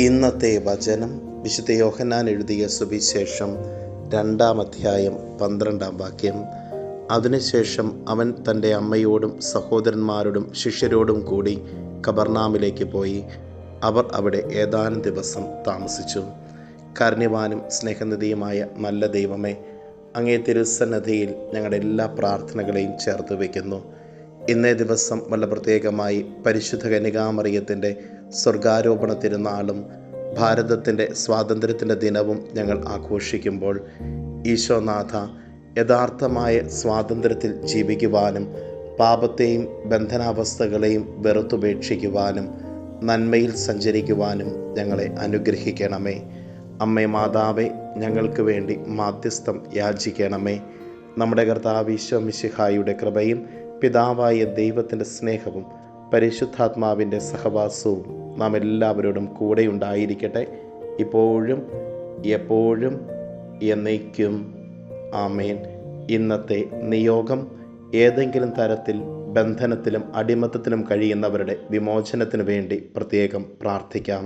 ഇന്നത്തെ വചനം വിശുദ്ധ യോഹന്നാൻ എഴുതിയ സുവിശേഷം 2-ാം അധ്യായം 12-ാം വാക്യം. അതിനുശേഷം അവൻ തൻ്റെ അമ്മയോടും സഹോദരന്മാരോടും ശിഷ്യരോടും കൂടി കബർനാമിലേക്ക് പോയി. അവർ അവിടെ ഏതാനും ദിവസം താമസിച്ചു. കാരുണ്യവാനും സ്നേഹനിധിയുമായ നല്ല ദൈവമേ, അങ്ങേ തിരുസന്നിധിയിൽ ഞങ്ങളുടെ എല്ലാ പ്രാർത്ഥനകളെയും ചേർത്ത് വയ്ക്കുന്നു. ഇന്നേ ദിവസം വളരെ പ്രത്യേകമായി പരിശുദ്ധ കന്യകാമറിയത്തിൻ്റെ സ്വർഗാരോപണ തിരുനാളും ഭാരതത്തിൻ്റെ സ്വാതന്ത്ര്യത്തിൻ്റെ ദിനവും ഞങ്ങൾ ആഘോഷിക്കുമ്പോൾ, ഈശോനാഥ, യഥാർത്ഥമായ സ്വാതന്ത്ര്യത്തിൽ ജീവിക്കുവാനും പാപത്തെയും ബന്ധനാവസ്ഥകളെയും വെറുത്തുപേക്ഷിക്കുവാനും നന്മയിൽ സഞ്ചരിക്കുവാനും ഞങ്ങളെ അനുഗ്രഹിക്കണമേ. അമ്മേ മാതാവേ, ഞങ്ങൾക്ക് വേണ്ടി മാധ്യസ്ഥം യാചിക്കണമേ. നമ്മുടെ കർത്താവ് ഈശോ മിശിഹായുടെ കൃപയും പിതാവായ ദൈവത്തിൻ്റെ സ്നേഹവും പരിശുദ്ധാത്മാവിൻ്റെ സഹവാസവും നാം എല്ലാവരോടും കൂടെ ഉണ്ടായിരിക്കട്ടെ, ഇപ്പോഴും എപ്പോഴും എന്നേക്കും. ആമേൻ. ഇന്നത്തെ നിയോഗം: ഏതെങ്കിലും തരത്തിൽ ബന്ധനത്തിലും അടിമത്തത്തിലും കഴിയുന്നവരുടെ വിമോചനത്തിനു വേണ്ടി പ്രത്യേകം പ്രാർത്ഥിക്കാം.